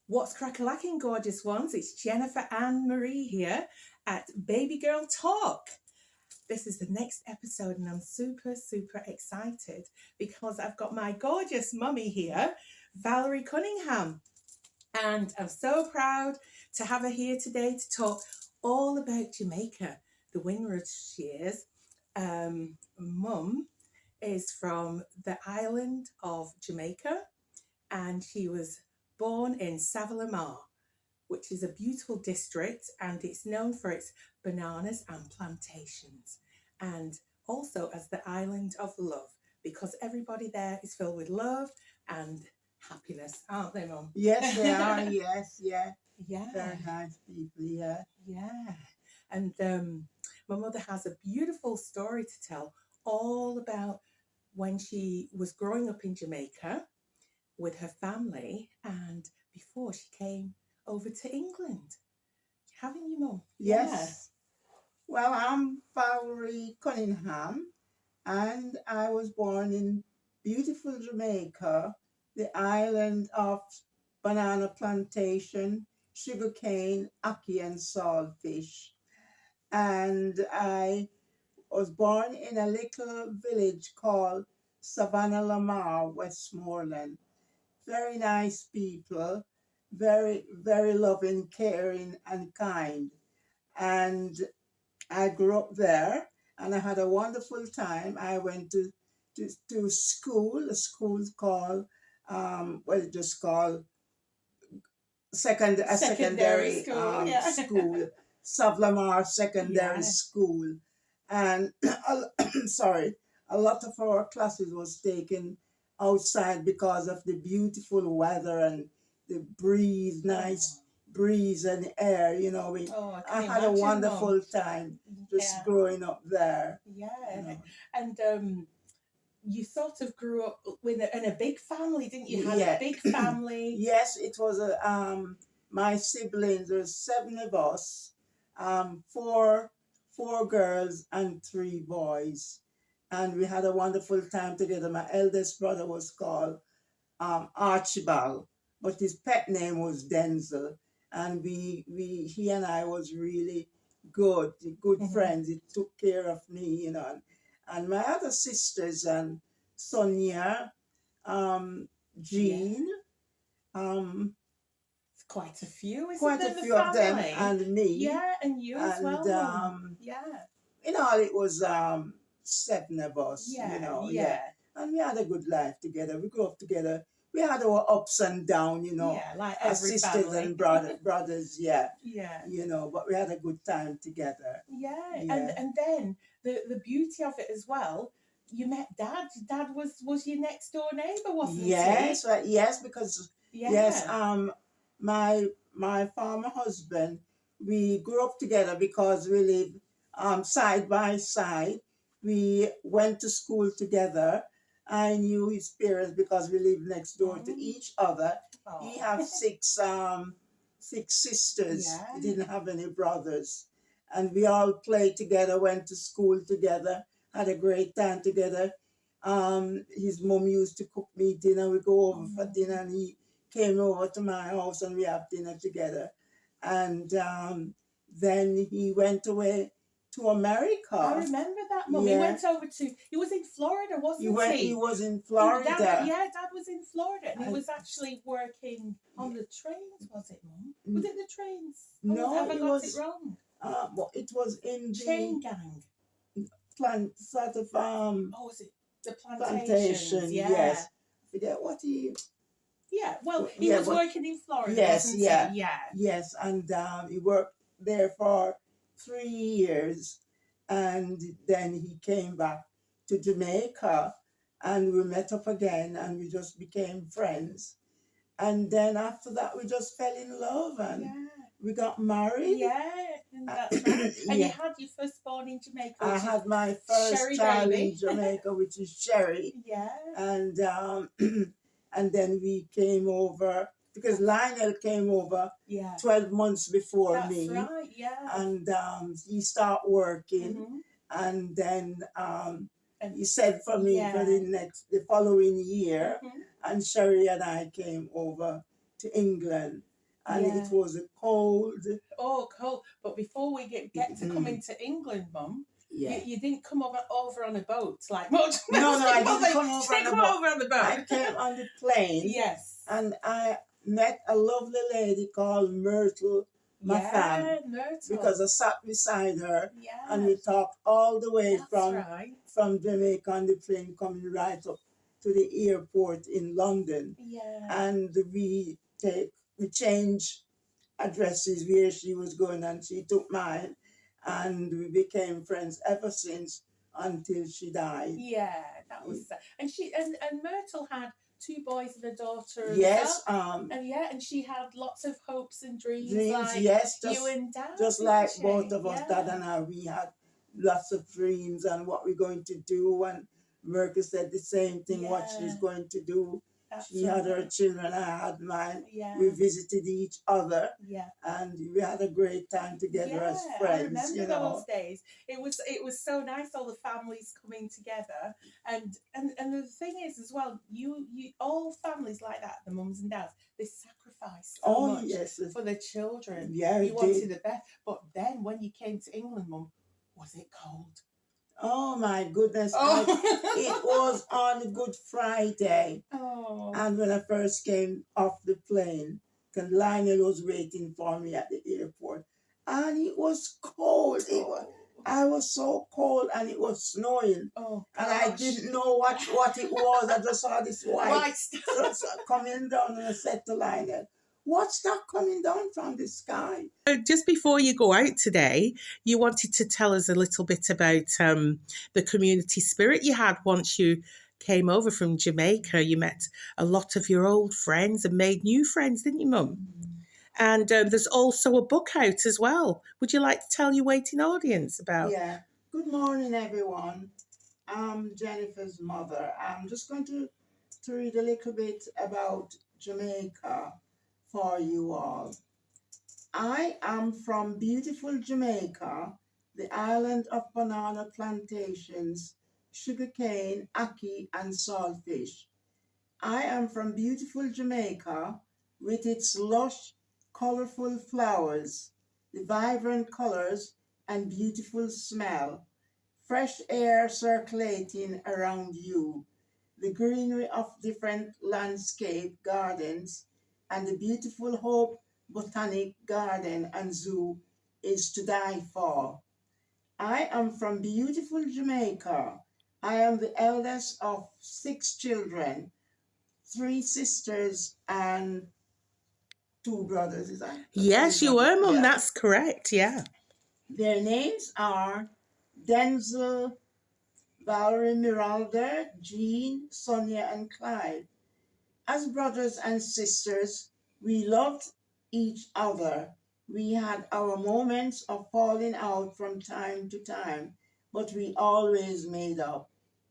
What's crack-a-lacking, gorgeous ones? It's Jennifer Ann Marie here at Bbygirltalk. This is the next episode and I'm super, super excited because I've got my gorgeous mummy here, Valerie Cunningham. And I'm so proud to have her here today to talk all about Jamaica, the Windward Shears. Mum is from the island of Jamaica and she was born in Savallamar, which is a beautiful district and it's known for its bananas and plantations, and also as the island of love because everybody there is filled with love and happiness, aren't they, Mum? Yes, they are. Yes, yeah. Yeah. Very nice people, yeah. Yeah. And my mother has a beautiful story to tell all about when she was growing up in Jamaica with her family and before she came over to England. Haven't you, Mum? Yes. Well, I'm Valerie Cunningham, and I was born in beautiful Jamaica, the island of banana plantation, sugarcane, ackee, and saltfish. And I was born in a little village called Savannah Lamar, Westmoreland. Very nice people, very, very loving, caring, and kind. And I grew up there and I had a wonderful time. I went to school, a school called, just called secondary school, school, Savlamar Secondary School. And sorry, a lot of our classes was taken outside because of the beautiful weather and the breeze, nice breeze and air. You know, I had a wonderful time just growing up there. Yeah, You know. and you sort of grew up in a big family, didn't you? Had a big family. Yes, it was my siblings. There's 7 of us, four girls and 3 boys, and we had a wonderful time together. My eldest brother was called Archibald, but his pet name was Denzel, and he and I was really good friends. He took care of me, you know, and my other sisters and Sonia, Jean, quite a few, isn't quite there, a the few of them, family? and me. Yeah, and you as well. Yeah. In all, it was 7 of us. Yeah, you know, yeah. And we had a good life together. We grew up together. We had our ups and downs, you know. Yeah, like As every sisters family. and brothers, yeah. Yeah. You know, but we had a good time together. Yeah. Yeah. And then the beauty of it as well, you met Dad. Dad was your next door neighbour, wasn't he? Yes, right. Yes, because Yeah. my former husband, we grew up together because we lived side by side. We went to school together. I knew his parents because we lived next door to each other. Oh. He had 6 sisters. Yeah. He didn't have any brothers. And we all played together, went to school together, had a great time together. His mom used to cook me dinner. We go over for dinner, and he came over to my house, and we have dinner together. And then he went away to America. I remember that, Mum. Yeah. He went over he was in Florida, wasn't he? He was in Florida. Dad was in Florida, and he was actually working on the trains, was it, Mum? Was it the trains? No, have I it got was it wrong? Well, it was in Chain gang. sort of Was it the plantations? plantation. Yeah. Yes. I forget what he. Yeah. Well, he was working in Florida. Yes. Wasn't Yeah. He? Yeah. Yes, and he worked there for 3 years, and then he came back to Jamaica, and we met up again, and we just became friends. And then after that, we just fell in love, and we got married. Yeah, and that's right. And you had your firstborn in Jamaica. I had my first child in Jamaica, which is Sherry. Yeah. And and then we came over because Lionel came over 12 months before me. That's right, yeah. And he started working, and then he said for me for the following year, and Sherry and I came over to England, and Yeah. it was cold. Oh, cool. But before we get to come into England, Mum, Yeah. you didn't come over on a boat like much. No, I people didn't come over on a boat. over on the boat. I came on the plane. Yes. And I met a lovely lady called Myrtle, my fan, Myrtle. because I sat beside her Yeah. and we talked all the way That's from right. Jamaica on the plane coming right up to the airport in London. Yeah. And we changed addresses where she was going and she took mine, and we became friends ever since until she died. Yeah, that was and she and Myrtle had 2 boys and a daughter. Yes, and she had lots of hopes and dreams. Like yes, you and Dad, just like she? both of us, Yeah. Dad and I, we had lots of dreams and what we're going to do. And Merkel said the same thing, what she's going to do. She had her children, I had mine. Yeah. We visited each other. Yeah. And we had a great time together as friends. I remember those days. It was so nice, all the families coming together. And the thing is as well, you all families like that, the mums and dads, they sacrifice so much for the children. Yeah, you wanted the best. But then when you came to England, Mum, was it cold? Oh my goodness. Oh. It was on Good Friday. Oh. And when I first came off the plane, and Lionel was waiting for me at the airport. And it was cold. I was so cold and it was snowing. Oh, and I didn't know what it was. I just saw this white stuff coming down, and I said to Lionel, what's that coming down from the sky? Just before you go out today, you wanted to tell us a little bit about the community spirit you had once you came over from Jamaica. You met a lot of your old friends and made new friends, didn't you, Mum? And there's also a book out as well. Would you like to tell your waiting audience about? Yeah. Good morning, everyone. I'm Jennifer's mother. I'm just going to read a little bit about Jamaica for you all. I am from beautiful Jamaica, the island of banana plantations, sugarcane, ackee, and saltfish. I am from beautiful Jamaica with its lush, colorful flowers, the vibrant colors and beautiful smell, fresh air circulating around you, the greenery of different landscape gardens, and the beautiful Hope Botanic Garden and Zoo is to die for. I am from beautiful Jamaica. I am the eldest of 6 children, 3 sisters and 2 brothers. Is that? Yes, you were, Mum. Yeah. That's correct. Yeah. Their names are Denzel, Valerie, Miralda, Jean, Sonia, and Clyde. As brothers and sisters, we loved each other. We had our moments of falling out from time to time, but we always made up.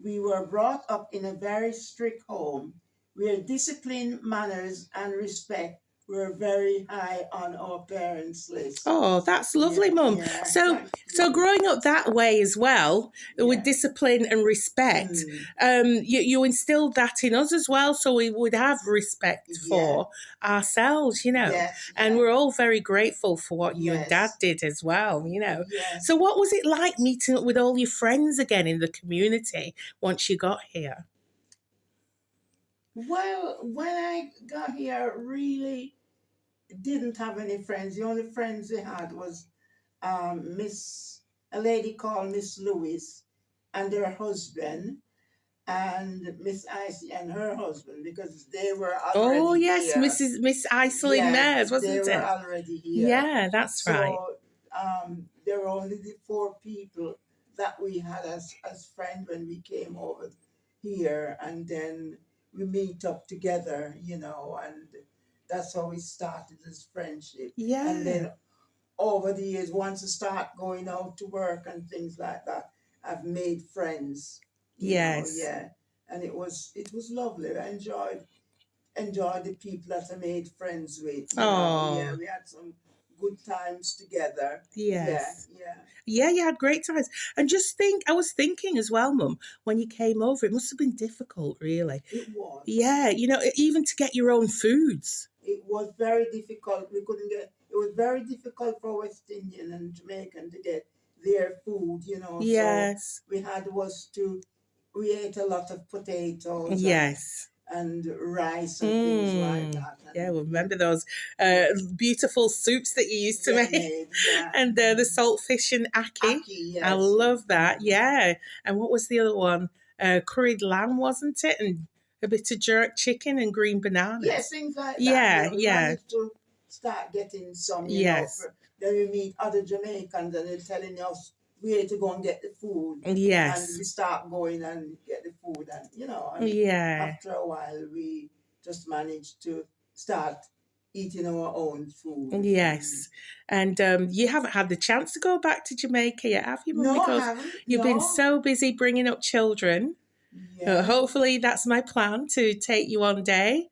We were brought up in a very strict home where discipline, manners, and respect were very high on our parents' list. Oh, that's lovely, Mum. Yeah, so growing up that way as well, with discipline and respect, you instilled that in us as well, so we would have respect for ourselves, you know. Yes, and we're all very grateful for what you and Dad did as well, you know. Yes. So what was it like meeting up with all your friends again in the community once you got here? Well, when I got here, really didn't have any friends. The only friends they had was a lady called Miss Lewis and her husband, and Miss Icy and her husband, because they were already here. Miss Iceland Mares, wasn't it? They were already here. Yeah, that's right. So there were only the 4 people that we had as friends when we came over here, and then we meet up together, you know, and that's how we started this friendship. Yeah. And then over the years, once I start going out to work and things like that, I've made friends. Yes. You know, yeah. And it was lovely. I enjoyed the people that I made friends with. Oh. Yeah, we had some good times together. Yes. Yeah, you had great times. And I was thinking as well, Mum, when you came over, it must have been difficult, really. It was. Yeah, you know, even to get your own foods. it was very difficult. We couldn't get. It was very difficult for West Indian and Jamaican to get their food, So Yes. we ate a lot of potatoes Yes. and rice and things like that. And Yeah, well, remember those beautiful soups that you used to make? Yeah. And the saltfish and ackee. Yes. I love that. Yeah. And what was the other one? Curried lamb, wasn't it? And a bit of jerk chicken and green bananas. Yes, things like that. Yeah, We managed to start getting some, Yes. Then we meet other Jamaicans and they're telling us where to go and get the food. Yes. And we start going and get the food and, after a while we just managed to start eating our own food. Yes. And you haven't had the chance to go back to Jamaica yet, have you, Mum? No, because I haven't. you've been so busy bringing up children. Yeah. Hopefully that's my plan, to take you one day.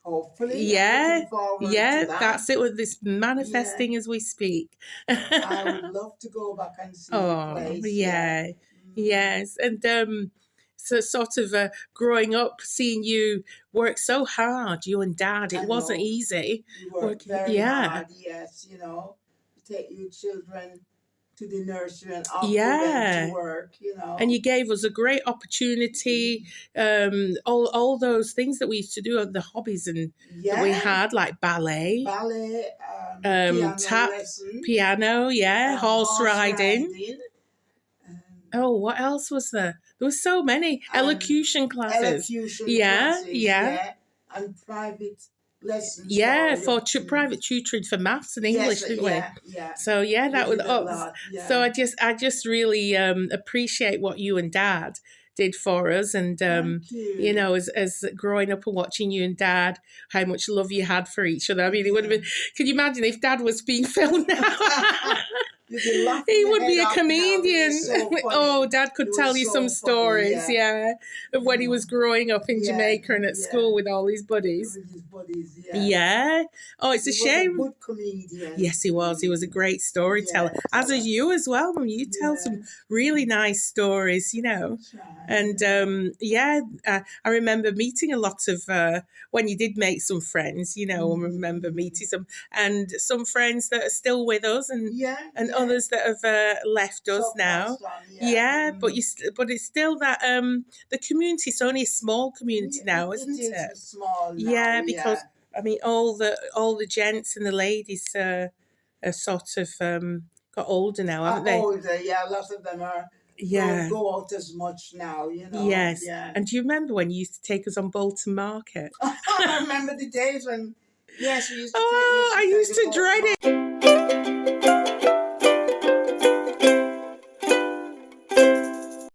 Hopefully. Yeah. I'm looking forward to that. That's it, with this manifesting as we speak. I would love to go back and see the place. Yeah. Yes. And so sort of growing up, seeing you work so hard, you and Dad, it wasn't easy. You worked very hard, yes, take your children to the nursery and off to work, And you gave us a great opportunity. All those things that we used to do, the hobbies and that we had, like ballet, piano, horse riding. Oh, what else was there? There were so many. Elocution classes. And private lessons. For private tutoring for maths and English, didn't we? Yeah. So that was up. So I just really appreciate what you and Dad did for us, and as growing up and watching you and Dad, how much love you had for each other. I mean, it would have been. Can you imagine if Dad was being filmed now? He would be a comedian. So Dad could tell you some stories, of when he was growing up in Jamaica and at school with all his buddies. Oh, it's a shame. He was a good comedian. Yes, he was. He was a great storyteller. As are you as well. When you tell some really nice stories, And I remember meeting a lot of when you did make some friends. I remember meeting some friends that are still with us, and others that have left us now. But it's still that the community. It's only a small community now, isn't it? It is small now, because I mean all the gents and the ladies are sort of got older now, haven't they? Older, a lot of them are. Don't go out as much now, Yes. And do you remember when you used to take us on Bolton Market? I remember the days when, we used to I used to dread it.